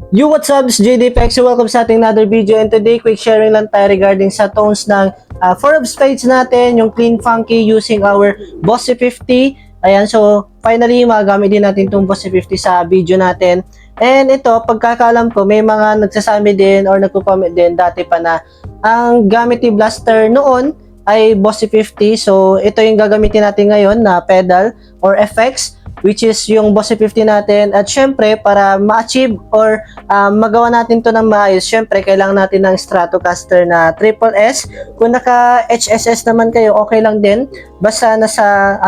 Yo, what's up? This is JD Pex. Welcome sa ating another video, and today quick sharing lang tayo regarding sa tones ng 4 of spades natin, yung clean funky using our Bossy 50. Ayan, so finally magagamit din natin itong Bossy 50 sa video natin. And ito, pagkakalam ko, may mga nagsasabi din or nagko-comment din dati pa na ang gamit ni Blaster noon ay Bossy 50. So ito yung gagamitin natin ngayon na pedal or effects, which is yung Bossy 50 natin. At syempre, para ma-achieve or magawa natin to ng maayos, syempre, kailangan natin ng Stratocaster na Triple S. Kung naka HSS naman kayo, okay lang din. Basta nasa,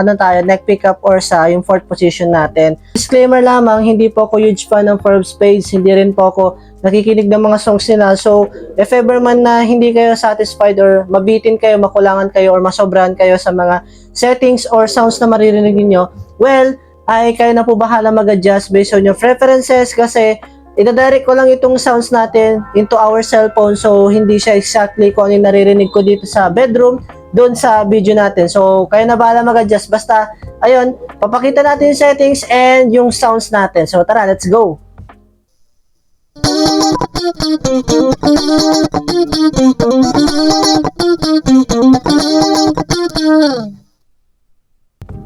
neck pickup or sa yung 4th position natin. Disclaimer lamang, hindi po ako huge fan ng 4 of spades. Hindi rin po ako nakikinig ng mga songs nila. So, if ever man na hindi kayo satisfied or mabitin kayo, makulangan kayo, or masobrahan kayo sa mga settings or sounds na maririnig niyo, well, ay kayo na po bahala mag-adjust based on your preferences, kasi ida-direct ko lang itong sounds natin into our cellphone, so hindi siya exactly kung ano yung naririnig ko dito sa bedroom doon sa video natin. So kayo na bahala mag-adjust, basta ayun, papakita natin yung settings and yung sounds natin. So tara, let's go.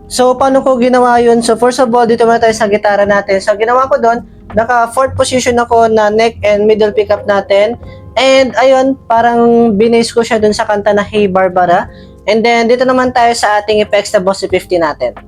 So, paano ko ginawa yun? So, first of all, dito muna tayo sa gitara natin. So, ginawa ko doon, naka 4th position ako na neck and middle pickup natin. And, ayun, parang binase ko siya doon sa kanta na Hey Barbara. And then, dito naman tayo sa ating effects na Bossy 50 natin.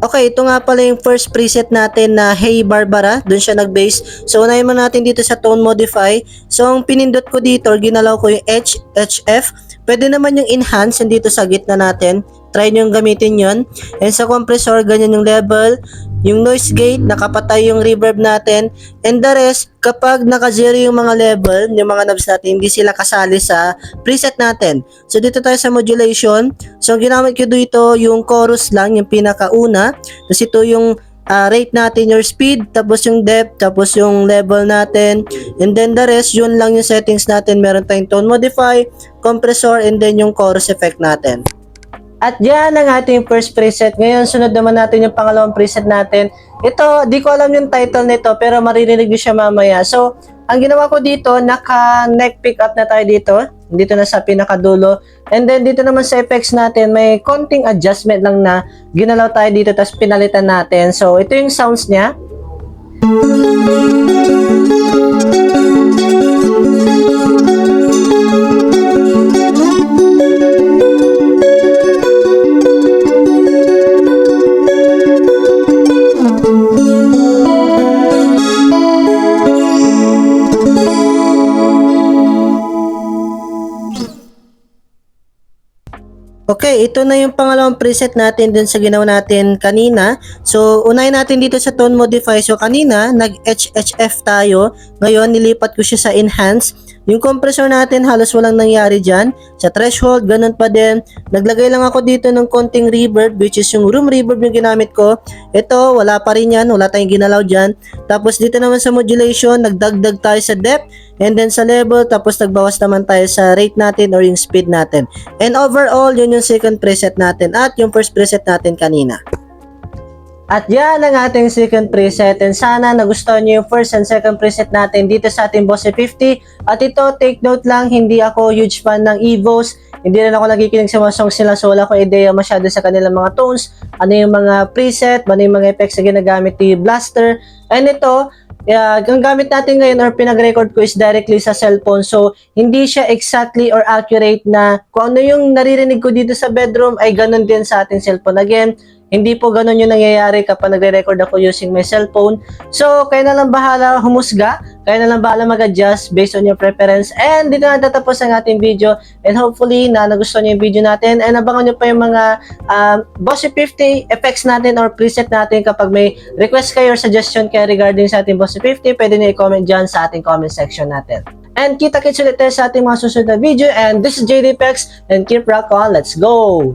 Okay, ito nga pala yung first preset natin na Hey Barbara. Doon siya nag-base. So, unahin mo natin dito sa tone modify. So, ang pinindot ko dito, or ginalaw ko yung H, HF. Pwede naman yung enhance dito sa gitna natin. Try nyo yung gamitin yon. And sa compressor, ganyan yung level. Yung noise gate, nakapatay yung reverb natin. And the rest, kapag naka-zero yung mga level, yung mga knobs natin, hindi sila kasali sa preset natin. So dito tayo sa modulation. So ginamit ko dito yung chorus lang, yung pinakauna. Tapos ito yung rate natin, your speed, tapos yung depth, tapos yung level natin. And then the rest, yun lang yung settings natin. Meron tayong tone modify, compressor, and then yung chorus effect natin. At yan ang ating first preset. Ngayon, sunod naman natin yung pangalawang preset natin. Ito, di ko alam yung title nito, pero maririnig nyo siya mamaya. So, ang ginawa ko dito, naka-neck pickup na tayo dito. Dito na sa pinakadulo. And then, dito naman sa effects natin, may konting adjustment lang na ginalaw tayo dito, tapos pinalitan natin. So, ito yung sounds niya. Okay, ito na yung pangalawang preset natin dun sa ginawa natin kanina. So, unahin natin dito sa tone modify. So, kanina, nag-HHF tayo. Ngayon, nilipat ko siya sa enhance. Yung compressor natin, halos walang nangyari dyan. Sa threshold, ganun pa din. Naglagay lang ako dito ng konting reverb, which is yung room reverb yung ginamit ko. Ito, wala pa rin yan. Wala tayong ginalaw dyan. Tapos, dito naman sa modulation, nagdagdag tayo sa depth. And then sa level, tapos nagbawas naman tayo sa rate natin or yung speed natin. And overall, yun yung second preset natin at yung first preset natin kanina. At yan ang ating second preset, and sana nagustuhan nyo yung first and second preset natin dito sa ating Bossy 50. At ito, take note lang, hindi ako huge fan ng Evos. Hindi rin ako nakikinig sa mga songs nila, so wala ko idea masyado sa kanilang mga tones, ano yung mga preset, ano yung mga effects na ginagamit ni Blaster. And ito, ang gamit natin ngayon or pinag-record ko is directly sa cellphone. So, hindi siya exactly or accurate na kung ano yung naririnig ko dito sa bedroom ay ganun din sa ating cellphone. Again, hindi po ganun yung nangyayari kapag nagre-record ako using my cellphone. So, kayo na lang bahala humusga. Kayo na lang bahala mag-adjust based on your preference. And dito na tatapos ang ating video. And hopefully, na nagustuhan nyo yung video natin. And abangan nyo pa yung mga Bossy 50 effects natin or preset natin. Kapag may request kayo or suggestion kayo regarding sa ating Bossy 50, pwede nyo i-comment dyan sa ating comment section natin. And kita-kits ulit tayo sa ating mga susunod na video. And this is JD Pex. And keep rock on. Let's go!